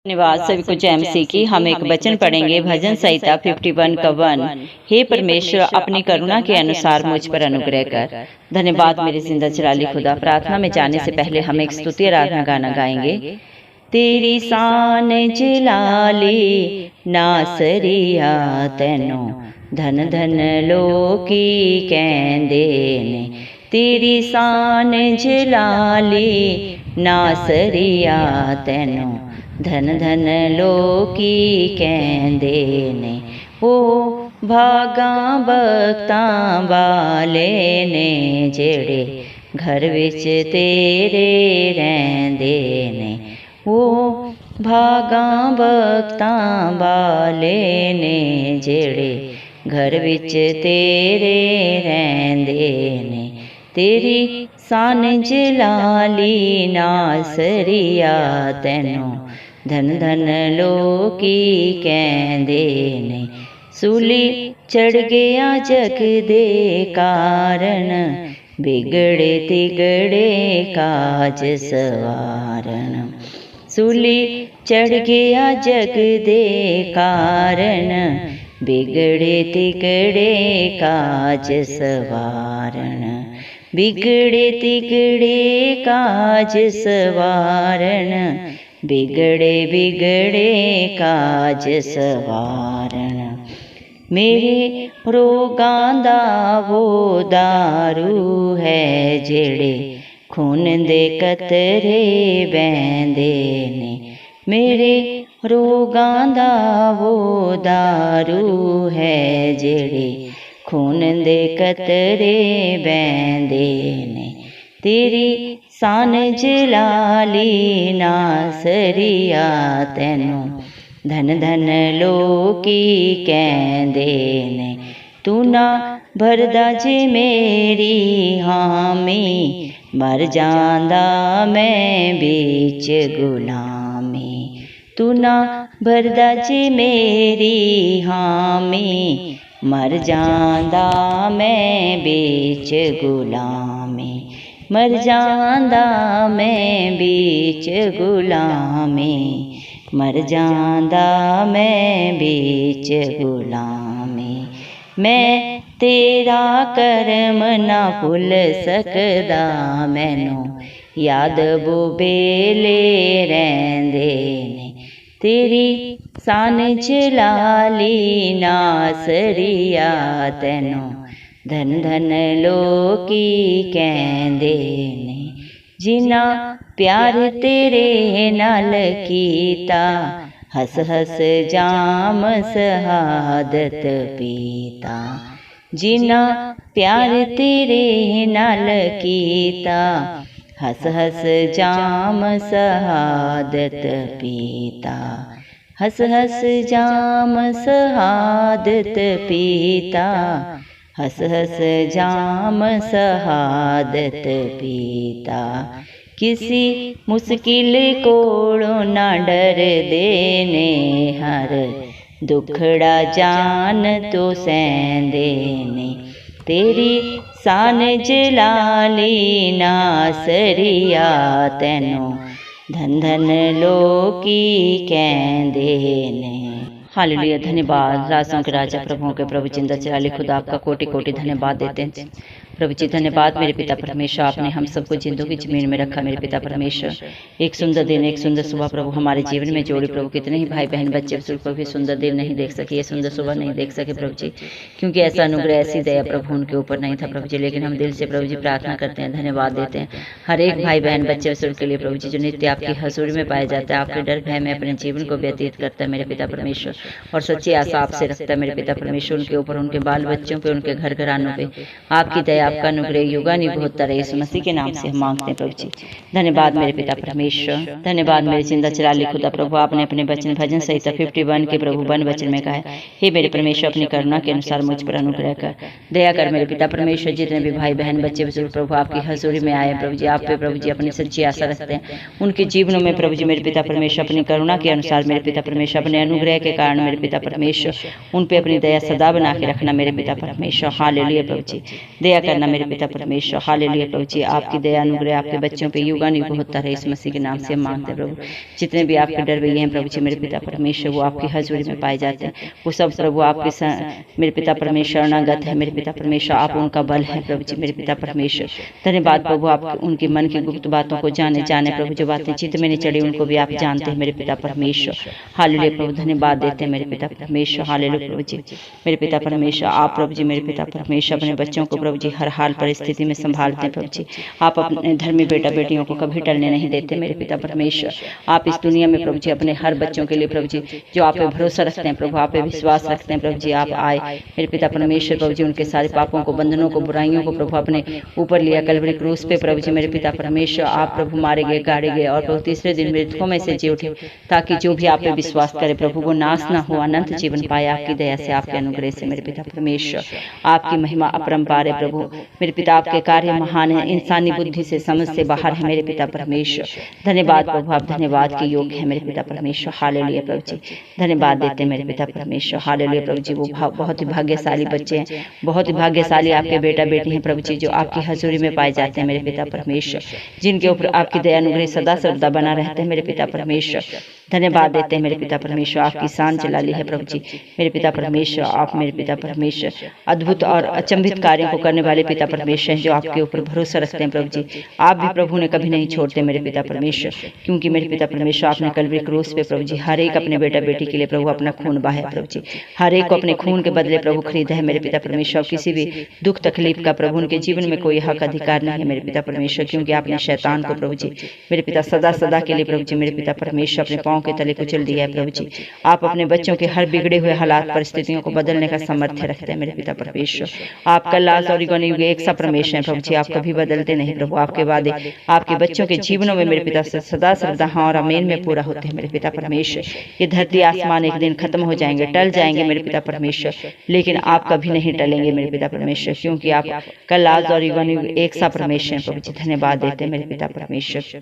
धन्यवाद सभी को जय मसीह की। हम एक वचन पढ़ेंगे भजन संहिता 51 का 1। हे परमेश्वर, अपनी करुणा के अनुसार मुझ पर अनुग्रह कर। धन्यवाद मेरे जिंदा चिराली खुदा। प्रार्थना में जाने से पहले हम एक स्तुति आराधना गाना गाएंगे। तेरी शान जलाली नासरिया तैनो धन धन लोकी कहंदे ने। तेरी शान जलाली नासरिया तैनो धन धन लोकी कहंदे ने। ओ भागा भगतां वाले ने जेड़े घर विच तेरे रहिंदे ने। ओ भागा भगतां वाले ने जेड़े घर विच तेरे रहिंदे ने। तेरी शान जलाली नासरिया तैनो धन धन लोकी कहंदे ने। सूली चढ़ गया जग दे कारण बिगड़े तिगड़े काज सवारण। सूली चढ़ गया जग दे कारण बिगड़े तिगड़े काज सवारण। बिगड़े तिगड़े काज सवारण। बिगड़े बिगड़े काज सवारण। मेरे रोगां दा वो दारू है जेड़े खून दे कतरे बहंदे ने। मेरे रोगां दा वो दारू है जेड़े खून दे कतरे बहंदे ने। तेरी शान जलाली नासरिया तैनो धन धन लोकी कहंदे ने। तू ना भरदा जे मेरी हामी मर जांदा मैं बीच गुलामी। तू ना भरदा जे मेरी हामी मर जांदा मैं बीच गुलामी। मर जांदा मैं बीच गुलामी। मर जांदा मैं बीच गुलामी। मैं तेरा करम ना भुल सकदा मैनू याद बुबेले रहिंदे ने। तेरी शान जलाली नासरिया तैनो धन धन लोकी कहंदे ने। जिन्ना प्यार तेरे नाल कीता हस हस जाम शहादत पीता। जिन्ना प्यार तेरे नाल कीता हस हस जाम शहादत पीता। हस हस जाम शहादत पीता। हस हस जाम शहादत पीता। किसी मुश्किल कोलों ना डर देने हर दुखड़ा जान तो सहंदे ने। तेरी शान जलाली नासरिया तैनो धन धन लोकी कहंदे ने। हालेलुया। धन्यवाद राजों के राजा प्रभुओं के प्रभु जिंदा चिराली खुदा, आपका कोटि कोटि धन्यवाद देते हैं प्रभु जी। धन्यवाद मेरे पिता परमेश्वर, आपने हम सबको जिंदों की जमीन में रखा मेरे पिता परमेश्वर। एक सुंदर दिन, एक सुंदर सुबह प्रभु हमारे जीवन में जोड़ी प्रभु। कितने ही भाई बहन बच्चे बुजुर्ग को भी सुंदर दिन नहीं देख सके, ये सुंदर सुबह नहीं देख सके प्रभु जी, क्योंकि ऐसा अनुग्रह ऐसी दया प्रभु उनके ऊपर नहीं था प्रभु जी। लेकिन हम दिल से प्रभु जी प्रार्थना करते हैं, धन्यवाद देते हैं हर एक भाई बहन बच्चे बुजुर्ग के लिए प्रभु जी, जो नित्य आपकी हजूरी में पाया जाता है, आपके डर भय में अपने जीवन को व्यतीत करता है मेरे पिता परमेश्वर, और सच्ची आशा आपसे रखता है मेरे पिता परमेश्वर। उनके ऊपर, उनके बाल बच्चों पे, उनके घर घरानों पे आपकी दया, आपका अनुग्रह युगानुग होता रहे। यीशु मसीह के नाम से हम मांगते हैं प्रभु जी। धन्यवाद मेरे पिता परमेश्वर। धन्यवाद मेरे जिंदा चिराली खुदा प्रभु। आपने अपने वचन भजन संहिता 51 के प्रभु 1 वचन में कहा है, हे मेरे परमेश्वर, अपनी करुणा के अनुसार मुझ पर अनुग्रह कर, दया कर मेरे पिता परमेश्वर। जितने भी भाई बहन बच्चे बुजुर्ग प्रभु आपकी हजूरी में आए प्रभु जी, आप पे प्रभु जी अपनी सच्ची आशा रखते हैं, उनके जीवनों में प्रभु जी मेरे पिता परमेश्वर अपनी करुणा के अनुसार मेरे पिता परमेश्वर अपने अनुग्रह के कारण मेरे पिता परमेश्वर उन पे अपनी दया सदा बना के रखना मेरे पिता परमेश्वर। हालेलुया प्रभु जी, दया कर करना मेरे पिता परमेश्वर। हालेलुया प्रभु जी, आपकी दया अनुग्रह आपके बच्चों पे युगानुयुग होता रहे, इस मसीह के नाम से हम मांगते हैं प्रभु। जितने भी आपके डरवैये हैं प्रभु जी मेरे पिता परमेश्वर, वो आपकी हजूरी में पाए जाते हैं, वो सब प्रभु आपके मेरे पिता परमेश्वर शरणागत है मेरे पिता परमेश्वर। आप उनका बल है प्रभु जी मेरे पिता परमेश्वर। धन्यवाद प्रभु, आप उनके मन की गुप्त बातों को जाने प्रभु, जो बातें चित्त में नहीं चढ़ी उनको भी आप जानते हैं मेरे पिता परमेश्वर। हालेलुया प्रभु, धन्यवाद देते हैं मेरे पिता परमेश्वर। हालेलुया प्रभु जी मेरे पिता परमेश्वर। आप प्रभु जी मेरे पिता परमेश्वर अपने बच्चों को प्रभु जी हर हाल परिस्थिति में संभालते हैं प्रभु जी। आप अपने धर्मी बेटा बेटियों को कभी टलने नहीं देते मेरे पिता परमेश्वर। आप इस दुनिया में प्रभु जी अपने हर बच्चों के लिए प्रभु जी जो आप पे भरोसा रखते हैं प्रभु, आप पे विश्वास रखते हैं प्रभु जी, आप आए मेरे पिता परमेश्वर प्रभु जी। उनके सारे पापों को, बंधनों को, बुराइयों को प्रभु अपने ऊपर लिया कलवरी क्रूस पे प्रभु जी मेरे पिता परमेश्वर। आप प्रभु मारे गए, गाड़े गए और प्रभु तीसरे दिन मृतकों में से जी उठे, ताकि जो भी आप पे विश्वास करे प्रभु वो नाश ना हो, अनंत जीवन पाए आपकी दया से, आपके अनुग्रह से मेरे पिता परमेश्वर। आपकी महिमा अपरंपार है प्रभु मेरे पिता, आपके कार्य महान है, इंसानी बुद्धि से समझ से बाहर है मेरे पिता परमेश्वर। धन्यवाद प्रभु, आप धन्यवाद के योग्य है मेरे पिता परमेश्वर। हालेलुया प्रभु जी, धन्यवाद देते हैं मेरे पिता परमेश्वर। हालेलुया प्रभु जी, वो बहुत ही भाग्यशाली बच्चे हैं, बहुत ही भाग्यशाली आपके बेटा बेटी हैं प्रभु जी, जो आपकी हजूरी में पाए जाते हैं मेरे पिता परमेश्वर, जिनके ऊपर आपकी दया अनुग्रह सदा सर्वदा बना रहते हैं मेरे पिता परमेश्वर। धन्यवाद देते हैं मेरे पिता परमेश्वर, आपकी शान जलाली है प्रभु जी मेरे पिता परमेश्वर। आप मेरे पिता परमेश्वर अद्भुत और अचंभित कार्यों को करने वाले पिता परमेश्वर हैं, जो आपके ऊपर भरोसा रखते हैं प्रभु जी। आप भी प्रभु ने कभी नहीं छोड़ते मेरे पिता परमेश्वर, क्योंकि मेरे पिता परमेश्वर आपने कलवरी क्रूस पे प्रभु जी हर एक अपने बेटा बेटी के लिए प्रभु अपना खून बहाया प्रभु जी, हर एक को अपने खून के बदले प्रभु खरीदा है मेरे पिता परमेश्वर। किसी भी दुख तकलीफ का प्रभु उनके जीवन में कोई हक अधिकार नहीं है मेरे पिता परमेश्वर, क्योंकि आपने शैतान को प्रभु जी मेरे पिता सदा सदा के लिए प्रभु जी मेरे पिता परमेश्वर अपने पांव के तले कुचल दिया है प्रभु जी। आप अपने बच्चों के हर बिगड़े हुए हालात परिस्थितियों को बदलने का सामर्थ्य रखते हैं मेरे पिता परमेश्वर। आप कल आज और युग एक सा परमेश्वर हैं प्रभु जी, आप कभी बदलते नहीं प्रभु। आपके वादे आपके बच्चों के जीवनों में मेरे पिता सदा सर्वदा हाँ और आमीन में पूरा होते हैं मेरे पिता परमेश्वर। ये धरती आसमान एक दिन खत्म हो जाएंगे, टल जाएंगे मेरे पिता परमेश्वर, लेकिन आप कभी नहीं टलेंगे मेरे पिता परमेश्वर, क्योंकि आप कल आज और युग एक सा परमेश्वर हैं प्रभु जी। धन्यवाद देते हैं मेरे पिता परमेश्वर।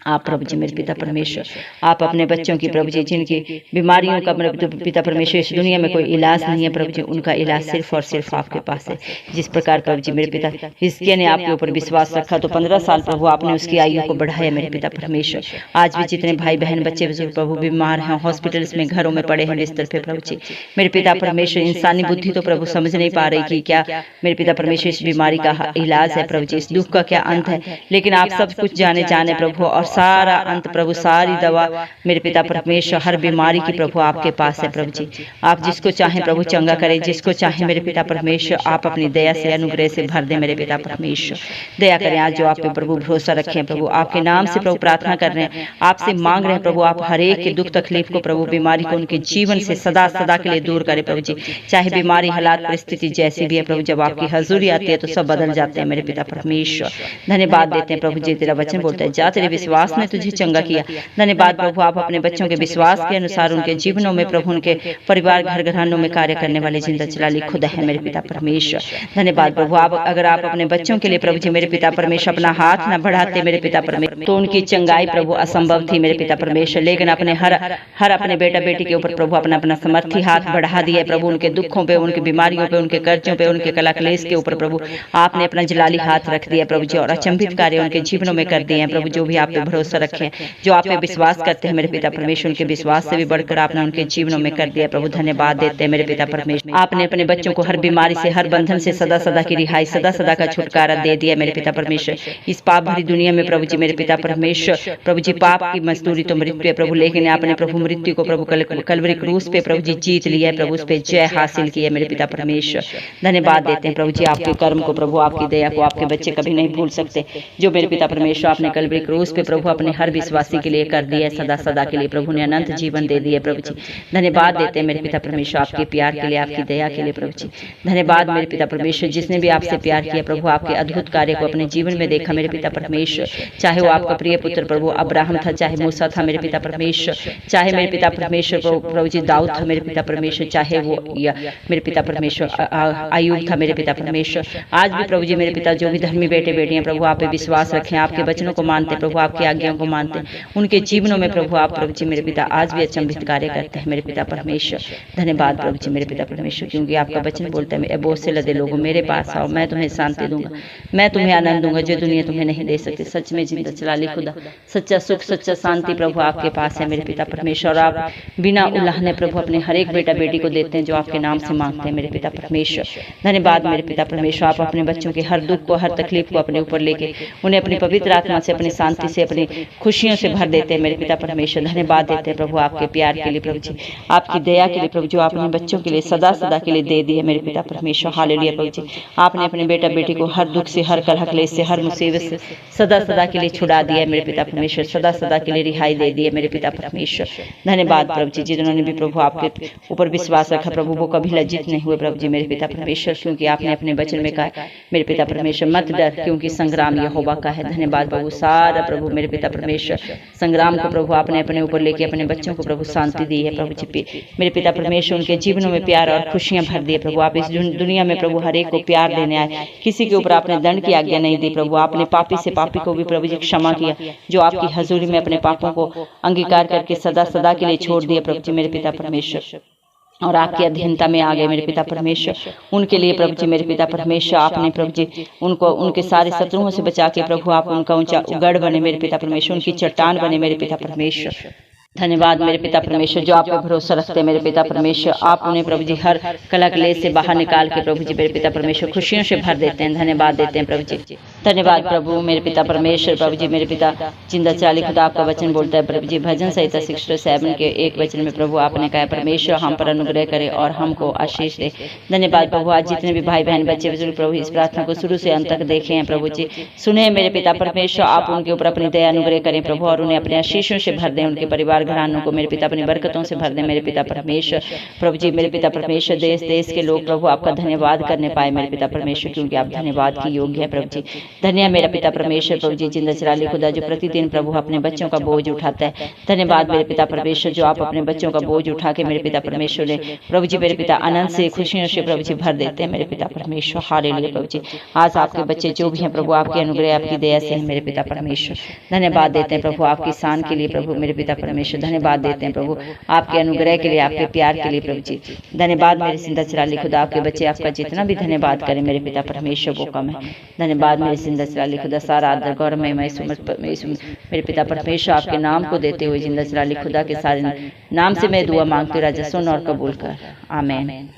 आप प्रभु जी मेरे पिता परमेश्वर, आप अपने बच्चों की प्रभु जी जिनकी बीमारियों का मेरे पिता परमेश्वर इस दुनिया में कोई इलाज नहीं है प्रभु जी, उनका इलाज सिर्फ और सिर्फ आपके पास है। जिस प्रकार प्रभु जी मेरे पिता हिजकिय्याह ने आपके ऊपर विश्वास रखा तो 15 साल प्रभु आपने उसकी आयु को बढ़ाया मेरे पिता परमेश्वर। आज भी जितने भाई बहन बच्चे बुजुर्ग प्रभु बीमार हैं, हॉस्पिटल्स में, घरों में पड़े हैं बिस्तर पे प्रभु जी मेरे पिता परमेश्वर, इंसानी बुद्धि तो प्रभु समझ नहीं पा रही कि क्या मेरे पिता परमेश्वर इस बीमारी का इलाज है प्रभु जी, इस दुख का क्या अंत है, लेकिन आप सब कुछ जाने प्रभु, और सारा अंत प्रभु, सारी दवा मेरे पिता परमेश्वर हर बीमारी की प्रभु आपके पास है प्रभु जी। आप जिसको चाहें प्रभु चंगा करें, जिसको चाहें मेरे पिता परमेश्वर आप अपनी दया से अनुग्रह से भर दे मेरे पिता परमेश्वर। दया करें आज जो आप पे प्रभु भरोसा रखें प्रभु, आपके नाम से प्रभु प्रार्थना कर रहे हैं, आपसे मांग रहे हैं प्रभु, आप हर एक के दुख तकलीफ को प्रभु, बीमारी को उनके जीवन से सदा सदा के लिए दूर करें प्रभु जी। चाहे बीमारी हालात परिस्थिति जैसी भी है प्रभु, जब आपकी हजूरी आती है तो सब बदल जाते हैं मेरे पिता परमेश्वर। धन्यवाद देते हैं प्रभु जी, तेरा वचन बोलता है जा तेरे विश्वास ने तुझे चंगा किया। धन्यवाद प्रभु, आप अपने बच्चों के विश्वास के अनुसार उनके जीवनों में प्रभु, उनके परिवार घर घरानों में कार्य करने वाले जिंदा चलाली खुदा है मेरे पिता परमेश्वर। धन्यवाद प्रभु, आप अगर आप अपने बच्चों के लिए प्रभु जी मेरे पिता परमेश्वर अपना हाथ न बढ़ाते मेरे पिता परमेश्वर तो उनकी चंगाई प्रभु असंभव थी मेरे पिता परमेश्वर, लेकिन अपने हर अपने बेटा बेटी के ऊपर प्रभु अपना अपना समर्थी हाथ बढ़ा दिया प्रभु, उनके दुखों पे, उनकी बीमारियों पे, उनके कर्जों पे, उनके कला क्लेश के ऊपर प्रभु आपने अपना जलाली हाथ रख दिया प्रभु जी, और अचंभित कार्य उनके जीवनों में कर दिए हैं प्रभु। जो भी आप पे भरोसा रखें, जो आप पे विश्वास करते हैं मेरे पिता परमेश्वर, उनके विश्वास से भी बढ़कर आपने उनके जीवनों में कर दिया प्रभु। धन्यवाद देते हैं मेरे पिता परमेश्वर, आपने अपने बच्चों को हर बीमारी से, हर बंधन से सदा सदा की रिहाई, सदा सदा का छुटकारा दे दिया मेरे पिता परमेश्वर। इस पाप भरी दुनिया में प्रभु जी मेरे पिता परमेश्वर प्रभु जी पाप की मजदूरी तो मृत्यु है प्रभु, लेकिन आपने प्रभु मृत्यु को प्रभु कलवरी क्रूस पे प्रभु जी जीत लिया है प्रभु, उस पे जय हासिल की है मेरे पिता परमेश्वर। धन्यवाद देते हैं प्रभु जी, आपके कर्म को प्रभु, आपकी दया को आपके बच्चे कभी नहीं भूल सकते, जो मेरे पिता परमेश्वर आपने कलवरी क्रूस पे प्रभु अपने हर विश्वासी के लिए कर दिया सदा सदा के लिए प्रभु ने अनंत जीवन दे दिया प्रभु जी। धन्यवाद देते हैं मेरे पिता परमेश्वर आपके प्यार के लिए, आपकी दया के लिए प्रभु जी। धन्यवाद मेरे पिता परमेश्वर, जिसने भी आपसे प्यार किया प्रभु, आपके अद्भुत कार्य को अपने जीवन में देखा मेरे पिता परमेश्वर, चाहे वो आपका प्रिय पुत्र प्रभु अब्राहम था, चाहे मूसा था मेरे पिता परमेश्वर, चाहे मेरे पिता परमेश्वर प्रभु जी दाऊद था मेरे पिता परमेश्वर, चाहे वो मेरे पिता परमेश्वर अय्यूब था मेरे पिता परमेश्वर। आज भी प्रभु जी मेरे पिता जो भी धर्मी बेटे बेटियां प्रभु आप पे विश्वास रखें, आपके वचनों को मानते प्रभु, आपकी आज्ञाओं को मानते हैं, उनके जीवनों में प्रभु आप प्रभु जी मेरे पिता आज भी अचंभित कार्य करते हैं मेरे पिता परमेश्वर। धन्यवाद प्रभु जी मेरे पिता परमेश्वर, क्योंकि आपका वचन बोलता है बोझ से लदे लोगों मेरे पास आओ, मैं तुम्हें शांति दूंगा, मैं तुम्हें आनंद दूंगा जो दुनिया तुम्हें नहीं दे सकती। सच में जिंदा चलाली खुदा, सच्चा सुख सच्चा शांति प्रभु आपके पास है मेरे पिता परमेश्वर। और आप बिना उल्लाहने प्रभु अपने हर एक बेटा बेटी को देते हैं जो आपके नाम से मांगते हैं मेरे पिता परमेश्वर। धन्यवाद मेरे पिता परमेश्वर, आप अपने बच्चों के हर दुख को हर तकलीफ को अपने ऊपर लेके उन्हें अपनी पवित्र आत्मा से अपनी शांति से अपनी खुशियों से भर देते हैं मेरे पिता परमेश्वर। धन्यवाद देते हैं प्रभु आपके प्यार के लिए प्रभु जी, आपकी दया के लिए प्रभु जो आपने बच्चों के लिए सदा सदा के लिए दे दी है मेरे पिता परमेश्वर। हालेलुया प्रभु जी, आपने अपने बेटा बेटी को हर दुख से हर कलह क्लेश से हर मुसीबत से सदा सदा के लिए छुड़ा दिया है मेरे पिता परमेश्वर, सदा सदा के लिए रिहाई दे दी है मेरे पिता परमेश्वर। धन्यवाद प्रभु जी, जिन्होंने भी प्रभु आपके ऊपर विश्वास रखा प्रभु वो कभी लज्जित नहीं हुए प्रभु जी मेरे पिता परमेश्वर, क्योंकि आपने अपने वचन में कहा मेरे पिता परमेश्वर मत डर क्योंकि संग्राम यहोवा का है। धन्यवाद प्रभु, सारा प्रभु मेरे पिता परमेश्वर संग्राम को प्रभु आपने अपने ऊपर लेके अपने बच्चों को प्रभु शांति दी है प्रभु जी मेरे पिता परमेश्वर। उनके जीवनों में प्यार और खुशियां भर दिए प्रभु। आप इस दुनिया में प्रभु हर एक को प्यार देने आए, किसी के ऊपर आपने दंड की आज्ञा नहीं दी प्रभु। आपने पापी से पापी को भी प्रभु जी क्षमा किया, जो आपकी हजूरी में अपने पापों को अंगीकार करके सदा सदा के लिए छोड़ दिया प्रभु जी मेरे पिता परमेश्वर, और आपकी अधीनता में आ गए मेरे पिता परमेश्वर। उनके लिए प्रभु जी मेरे पिता परमेश्वर आपने प्रभु जी उनको उनके सारे शत्रुओं से बचा के प्रभु आप उनका ऊंचा गढ़ बने मेरे पिता परमेश्वर, उनकी चट्टान बने मेरे पिता परमेश्वर। धन्यवाद मेरे पिता परमेश्वर, जो आप पे भरोसा रखते हैं मेरे पिता परमेश्वर, आप उन्हें प्रभु जी हर कलह क्लेश से बाहर निकाल के प्रभु जी मेरे पिता परमेश्वर खुशियों से भर देते हैं। धन्यवाद देते हैं प्रभु जी, धन्यवाद प्रभु मेरे पिता परमेश्वर। प्रभु जी मेरे पिता जिंदा चाली खुदा आपका वचन बोलता है प्रभु जी भजन संहिता 67 के 1 वचन में प्रभु आपने कहा परमेश्वर हम पर अनुग्रह करे और हमको आशीष दे। धन्यवाद प्रभु, आज जितने भी भाई बहन बच्चे बुजुर्ग प्रभु इस प्रार्थना को शुरू से अंत तक देखे हैं प्रभु जी, सुने मेरे पिता परमेश्वर, आप उनके ऊपर अपनी दया अनुग्रह करें प्रभु और उन्हें अपने आशीषों से भर दें, उनके परिवार घरानों को मेरे पिता अपनी बरकतों से भर दे मेरे पिता परमेश्वर। प्रभु जी मेरे पिता परमेश्वर, देश देश के लोग प्रभु आपका धन्यवाद करने पाए मेरे पिता परमेश्वर, क्योंकि आप धन्यवाद की योग्य है प्रभु जी। धन्य मेरा पिता परमेश्वर प्रभु जी जिंदा चिराली खुदा जो प्रतिदिन प्रभु अपने बच्चों का बोझ उठाता है। धन्यवाद मेरे पिता परमेश्वर, जो आप अपने बच्चों का बोझ उठा के मेरे पिता परमेश्वर ने प्रभु जी मेरे पिता आनंद से खुशियों से प्रभु जी भर देते हैं मेरे पिता परमेश्वर। हालेलुया प्रभु जी, आज आपके बच्चे जो भी हैं प्रभु आपके अनुग्रह आपकी दया से है मेरे पिता परमेश्वर। धन्यवाद देते हैं प्रभु आपकी शान के लिए प्रभु मेरे पिता परमेश्वर। धन्यवाद देते हैं प्रभु आपके अनुग्रह के लिए आपके प्यार के लिए प्रभु जी। धन्यवाद मेरे जिंदा चिराली खुदा, आपके बच्चे आपका जितना भी धन्यवाद करें मेरे पिता परमेश्वर वो कम है। धन्यवाद मेरे जिंदा चिराली खुदा, सारा आदर गौरव मैं मेरे पिता परमेश्वर आपके नाम को देते हुए जिंदा चिराली खुदा के सारे नाम से मैं दुआ मांगती हूँ, राजा सुन और कबूल कर, आमीन।